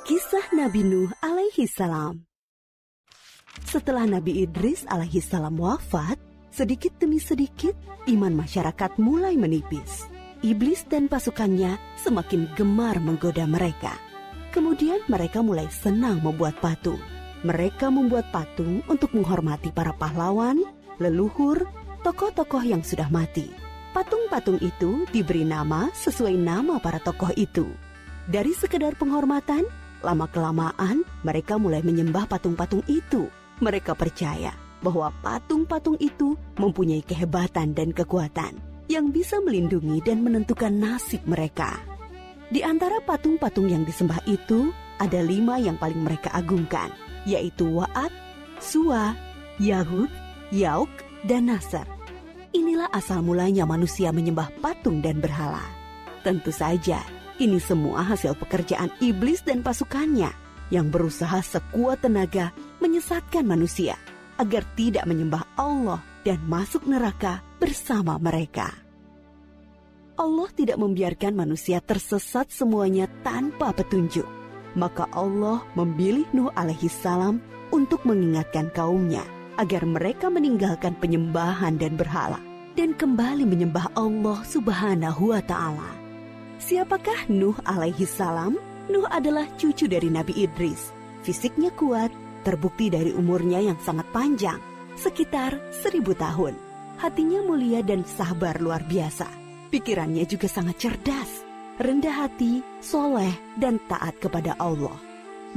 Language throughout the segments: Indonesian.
Kisah Nabi Nuh alaihi salam. Setelah Nabi Idris alaihi salam wafat, sedikit demi sedikit iman masyarakat mulai menipis. Iblis dan pasukannya semakin gemar menggoda mereka. Kemudian mereka mulai senang membuat patung. Mereka membuat patung untuk menghormati para pahlawan, leluhur, tokoh-tokoh yang sudah mati. Patung-patung itu diberi nama sesuai nama para tokoh itu. Dari sekedar penghormatan, lama-kelamaan mereka mulai menyembah patung-patung itu. Mereka percaya bahwa patung-patung itu mempunyai kehebatan dan kekuatan yang bisa melindungi dan menentukan nasib mereka. Di antara patung-patung yang disembah itu, ada 5 yang paling mereka agungkan, yaitu Wa'ad, Suwa, Yahud, Yauk, dan Nasr. Inilah asal mulanya manusia menyembah patung dan berhala. Tentu saja, ini semua hasil pekerjaan iblis dan pasukannya yang berusaha sekuat tenaga menyesatkan manusia agar tidak menyembah Allah dan masuk neraka bersama mereka. Allah tidak membiarkan manusia tersesat semuanya tanpa petunjuk. Maka Allah memilih Nuh alaihi salam untuk mengingatkan kaumnya agar mereka meninggalkan penyembahan dan berhala dan kembali menyembah Allah Subhanahu wa Ta'ala. Siapakah Nuh alaihi salam? Nuh adalah cucu dari Nabi Idris. Fisiknya kuat, terbukti dari umurnya yang sangat panjang, sekitar 1000 tahun. Hatinya mulia dan sabar luar biasa. Pikirannya juga sangat cerdas, rendah hati, soleh, dan taat kepada Allah.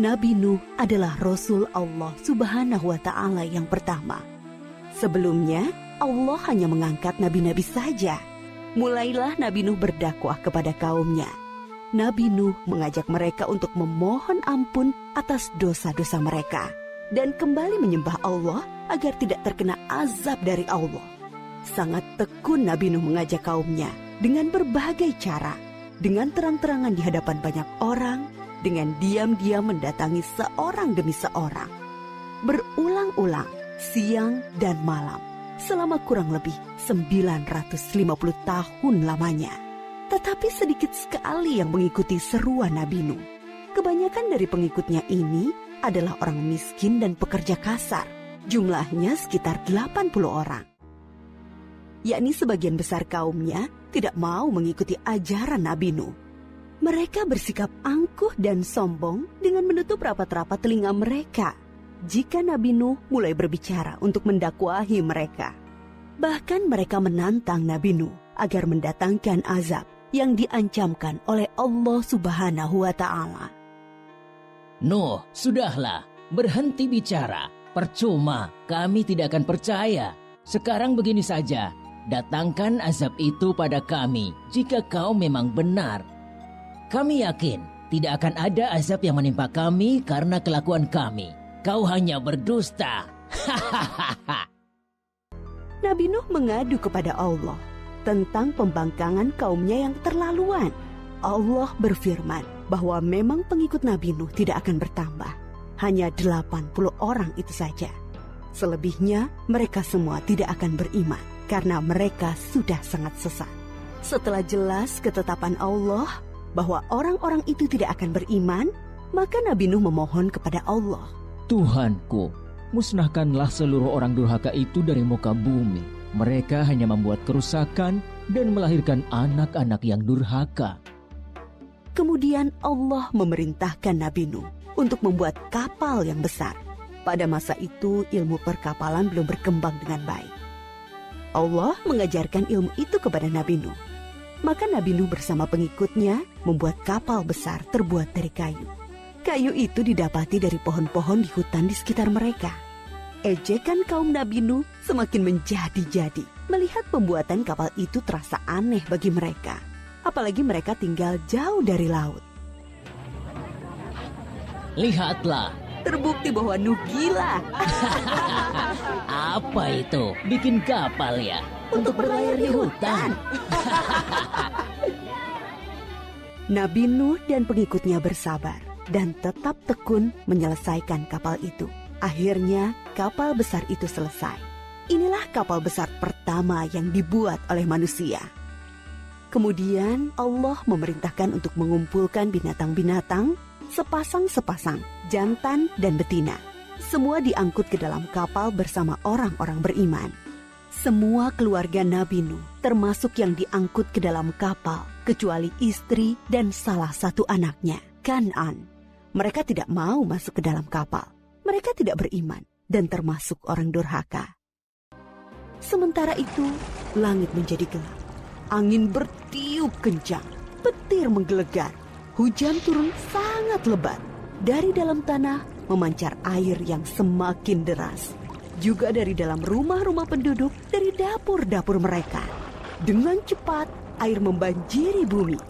Nabi Nuh adalah Rasul Allah Subhanahu wa Ta'ala yang pertama. Sebelumnya, Allah hanya mengangkat nabi-nabi saja. Mulailah Nabi Nuh berdakwah kepada kaumnya. Nabi Nuh mengajak mereka untuk memohon ampun atas dosa-dosa mereka dan kembali menyembah Allah agar tidak terkena azab dari Allah. Sangat tekun Nabi Nuh mengajak kaumnya dengan berbagai cara, dengan terang-terangan di hadapan banyak orang, dengan diam-diam mendatangi seorang demi seorang. Berulang-ulang, siang dan malam, selama kurang lebih 950 tahun lamanya. Tetapi sedikit sekali yang mengikuti seruan Nabi Nuh. Kebanyakan dari pengikutnya ini adalah orang miskin dan pekerja kasar. Jumlahnya sekitar 80 orang. Yakni sebagian besar kaumnya tidak mau mengikuti ajaran Nabi Nuh. Mereka bersikap angkuh dan sombong dengan menutup rapat-rapat telinga mereka jika Nabi Nuh mulai berbicara untuk mendakwahi mereka. Bahkan mereka menantang Nabi Nuh agar mendatangkan azab yang diancamkan oleh Allah Subhanahu wa Ta'ala. Nuh, sudahlah, berhenti bicara. Percuma, kami tidak akan percaya. Sekarang begini saja, datangkan azab itu pada kami jika kau memang benar. Kami yakin tidak akan ada azab yang menimpa kami karena kelakuan kami. Kau hanya berdusta. Hahaha. Nabi Nuh mengadu kepada Allah tentang pembangkangan kaumnya yang keterlaluan. Allah berfirman bahwa memang pengikut Nabi Nuh tidak akan bertambah. Hanya 80 orang itu saja. Selebihnya mereka semua tidak akan beriman karena mereka sudah sangat sesat. Setelah jelas ketetapan Allah bahwa orang-orang itu tidak akan beriman, maka Nabi Nuh memohon kepada Allah. Tuhanku, musnahkanlah seluruh orang durhaka itu dari muka bumi. Mereka hanya membuat kerusakan dan melahirkan anak-anak yang durhaka. Kemudian Allah memerintahkan Nabi Nuh untuk membuat kapal yang besar. Pada masa itu ilmu perkapalan belum berkembang dengan baik. Allah mengajarkan ilmu itu kepada Nabi Nuh. Maka Nabi Nuh bersama pengikutnya membuat kapal besar terbuat dari kayu. Kayu itu didapati dari pohon-pohon di hutan di sekitar mereka. Ejekan kaum Nabi Nuh semakin menjadi-jadi. Melihat pembuatan kapal itu terasa aneh bagi mereka. Apalagi mereka tinggal jauh dari laut. Lihatlah, Terbukti bahwa Nuh gila. apa itu? Bikin kapal ya? Untuk berlayar di hutan. Nabi Nuh dan pengikutnya bersabar dan tetap tekun menyelesaikan kapal itu. Akhirnya kapal besar itu selesai. Inilah kapal besar pertama yang dibuat oleh manusia. Kemudian Allah memerintahkan untuk mengumpulkan binatang-binatang sepasang-sepasang, jantan dan betina. Semua diangkut ke dalam kapal bersama orang-orang beriman. Semua keluarga Nabi Nuh, termasuk yang diangkut ke dalam kapal, kecuali istri dan salah satu anaknya, Kan'an. Mereka tidak mau masuk ke dalam kapal. Mereka tidak beriman dan termasuk orang durhaka. Sementara itu, langit menjadi gelap. Angin bertiup kencang, petir menggelegar. Hujan turun sangat lebat. Dari dalam tanah memancar air yang semakin deras. Juga dari dalam rumah-rumah penduduk, dari dapur-dapur mereka. Dengan cepat, air membanjiri bumi.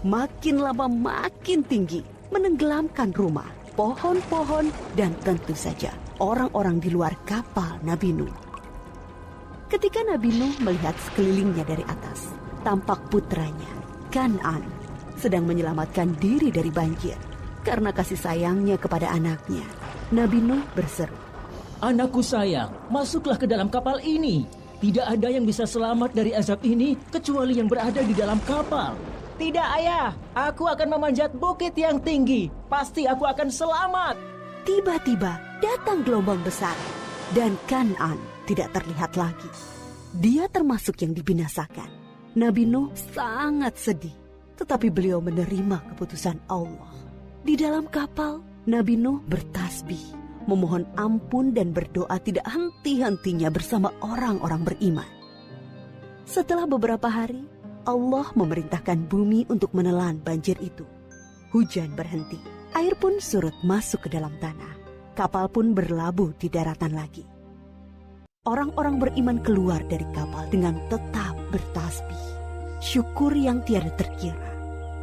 Makin lama makin tinggi, menenggelamkan rumah, pohon-pohon, dan tentu saja orang-orang di luar kapal Nabi Nuh. Ketika Nabi Nuh melihat sekelilingnya dari atas, tampak putranya, Kan'an, sedang menyelamatkan diri dari banjir. Karena kasih sayangnya kepada anaknya, Nabi Nuh berseru, Anakku sayang, masuklah ke dalam kapal ini. Tidak ada yang bisa selamat dari azab ini kecuali yang berada di dalam kapal. Tidak, ayah. Aku akan memanjat bukit yang tinggi. Pasti aku akan selamat. Tiba-tiba datang gelombang besar dan Kan'an tidak terlihat lagi. Dia termasuk yang dibinasakan. Nabi Nuh sangat sedih, tetapi beliau menerima keputusan Allah. Di dalam kapal, Nabi Nuh bertasbih, memohon ampun dan berdoa tidak henti-hentinya bersama orang-orang beriman. Setelah beberapa hari, Allah memerintahkan bumi untuk menelan banjir itu. Hujan berhenti, air pun surut masuk ke dalam tanah. Kapal pun berlabuh di daratan lagi. Orang-orang beriman keluar dari kapal dengan tetap bertasbih. Syukur yang tiada terkira.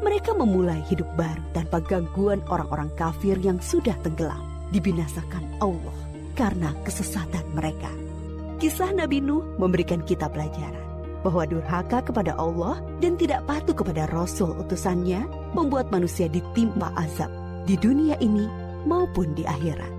Mereka memulai hidup baru tanpa gangguan orang-orang kafir yang sudah tenggelam, dibinasakan Allah karena kesesatan mereka. Kisah Nabi Nuh memberikan kita pelajaran bahwa durhaka kepada Allah dan tidak patuh kepada Rasul utusannya membuat manusia ditimpa azab di dunia ini maupun di akhirat.